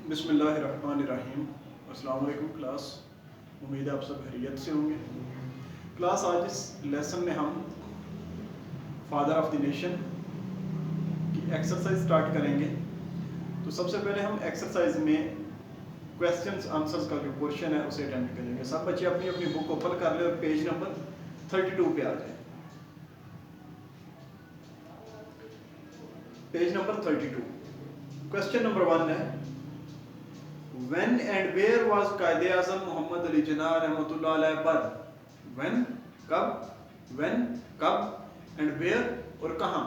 बिस्मिल्लाहिर्रहमानिर्रहीम। अस्सलाम वालेकुम क्लास, उम्मीद है आप सब खैरियत से होंगे। क्लास आज इस लेसन में हम फादर ऑफ द नेशन की एक्सरसाइज स्टार्ट करेंगे। तो सबसे पहले हम एक्सरसाइज में क्वेश्चंस आंसर्स का जो क्वेश्चन है उसे अटेम्प्ट करेंगे। सब बच्चे अपनी अपनी बुक ओपन कर ले और पेज नंबर 32 पे आ जाए। Page number 32। क्वेश्चन नंबर 1 है, When and where was कायदे आज़म मोहम्मद अली जिन्ना रहमतुल्लाह अलैह born? When कब and where और कहाँ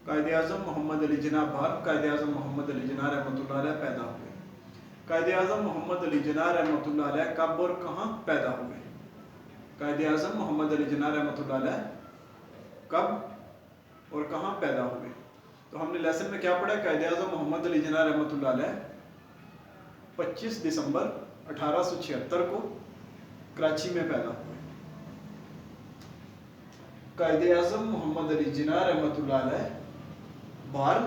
कायदे आज़म मोहम्मद अली जिन्ना born, कायदे आज़म मोहम्मद अली जिन्ना रहमतुल्लाह अलैह पैदा हुए। कायदे आज़म मोहम्मद अली जिन्ना रहमतुल्लाह अलैह कब और कहाँ पैदा हुए? कायदे आज़म मोहम्मद अली जिन्ना रहमतुल्लाह अलैह कब और कहाँ पैदा हुए? तो हमने लेसन में क्या पढ़ा? कायदे आज़म मोहम्मद अली जिन्ना रहमतुल्लाह अलैह 25 दिसंबर 1876 को कराची में पैदा हुए। कायदे आज़म मोहम्मद अली जिन्ना रहमतुल्लाह अलैह बार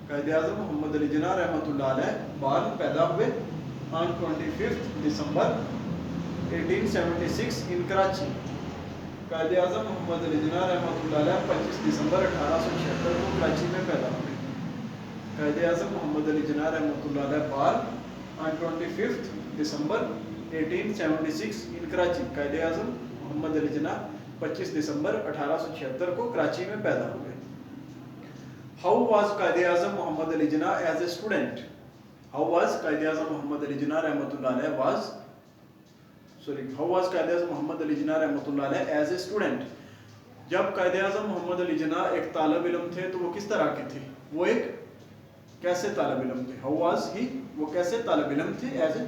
कायदे आज़म मोहम्मद अली जिन्ना रहमतुल्लाह अलैह बार पैदा हुए ऑन 25 दिसंबर 1876 इन कराची। कायदे आज़म मोहम्मद अली जिन्ना रहमतुल्लाह अलैह 25 दिसंबर 1876 को कराची में पैदा हुए। कायदे आज़म मोहम्मद अली जिन्ना रहमतुल्लाह अलैह बार on 25 दिसंबर 1876 इन कराची। कायदे आज़म मोहम्मद अली जिन्ना 25 दिसंबर 1876 को कराची में पैदा हुए। How was Quaid-e Azam Mohammad Ali Jinnah as a student? How was Quaid-e Azam Mohammad Ali जिन्ना रहमतुल्लाह अलैह हाउ वाज कायदे आज़म मोहम्मद अली जिन्ना रहमतुल्लाह अलैह एज ए स्टूडेंट? जब कायदे आज़म मोहम्मद अली जिन्ना एक तालिब इल्म थे तो वो किस तरह के थे? वो एक कैसे तालिब इल्म थे? हाउ वाज ही, वो कैसे तालिब इल्म थे? As a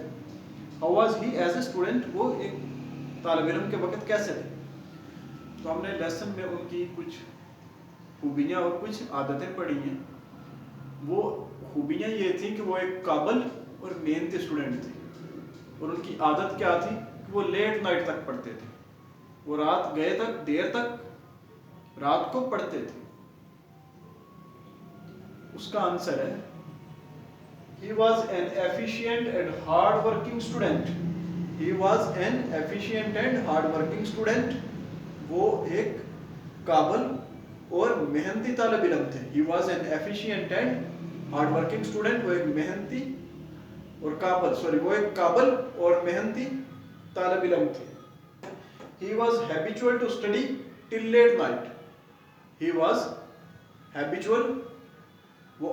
how was he as a student, वो एक तालिब इल्म के वक्त कैसे थे? तो हमने लेसन में उनकी कुछ खूबियाँ और कुछ आदतें पढ़ी हैं। वो खूबियाँ ये थी कि वो एक काबिल और मेहनती स्टूडेंट थे और उनकी आदत क्या थी कि वो लेट नाइट तक पढ़ते थे। वो रात गए तक देर तक रात को पढ़ते थे। उसका आंसर है He was an efficient and hard working student. He was an efficient and hard working student. वो एक काबिल और मेहनती तालिब इल्म थे। He was an efficient and hard working student. वो एक मेहनती और वो एक काबिल और मेहनती तालिब इल्म थे। He was habitual to study till late night. He was habitual, वो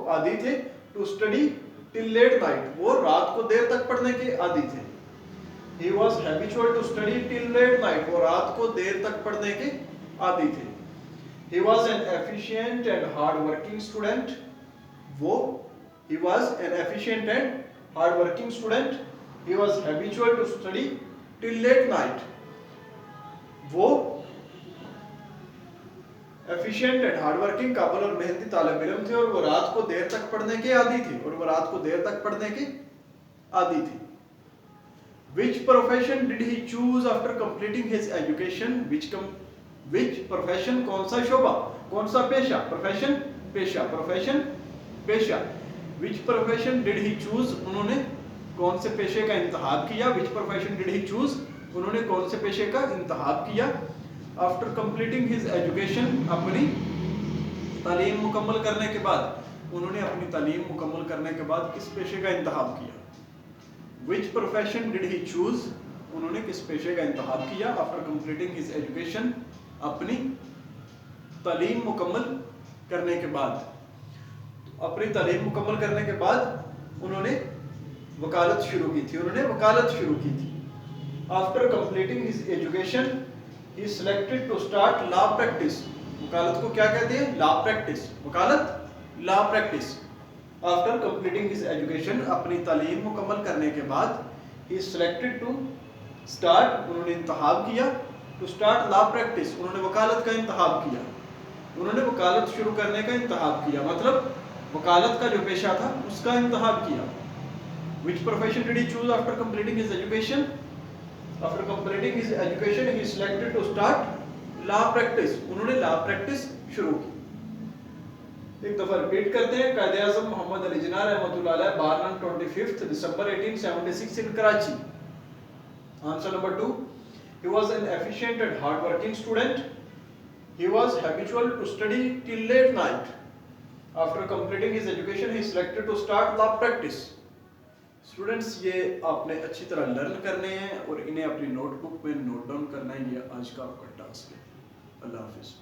आदी थे to study till late night, वो रात को देर तक पढ़ने के आदी थे। He was habitual to study till late night, वो रात को देर तक पढ़ने के आदी थे। He was an efficient and hard working student. He was an efficient and hard working student. He was habitual to study till late night. वो efficient and hard working काबिल और मेहनती तालिब इल्म थे और वो रात को देर तक पढ़ने के आदी थी। Which profession did he choose after completing his education? Which profession, कौन सा शोबा, कौन सा पेशा? profession पेशा। Which profession did he choose? उन्होंने कौन से पेशे का इंतखाब किया? Which profession did he choose? उन्होंने कौन से पेशे का इंतखाब किया? आफ्टर कंप्लीटिंग हिज एजुकेशन, अपनी तालीम मुकम्मल करने के बाद उन्होंने अपनी तालीम मुकम्मल करने के बाद किस पेशे का इंतखाब किया? Which profession did he choose? उन्होंने किस पेशे का इंतखाब किया? आफ्टर कंप्लीटिंग हिज एजुकेशन, अपनी तालीम मुकम्मल करने के बाद। अपनी तालीम मुकम्मल करने के बाद उन्होंने वकालत शुरू की थी। After completing his education He selected to start law practice. वकालत को क्या कहते हैं? Law practice. वकालत law practice. After completing his education, अपनी तालीम मुकम्मल करने के बाद he selected to start, उन्होंने इंतखाब किया to start law practice. उन्होंने वकालत का इंतखाब किया, उन्होंने वकालत शुरू करने का इंतखाब किया, मतलब वकालत का जो पेशा था उसका इंतखाब किया। Which profession did he choose after completing his education? After completing his education, he selected to start law practice. उन्होंने law practice शुरू की। ایک دفعہ ریپیٹ کرتے ہیں. قائد اعظم محمد علی جناح رحمۃ اللہ علیہ born on 25th December 1876 in Karachi. Answer number 2. He was an efficient and hard-working student. He was habitual to study till late night. After completing his education, he selected to start law practice. Students یہ آپ نے اچھی طرح learn کرنے ہیں اور انہیں اپنی نوٹ بک میں نوٹ ڈاؤن کرنا ہے. یہ آج کا آپ کا ٹاسک ہے. اللہ حافظ.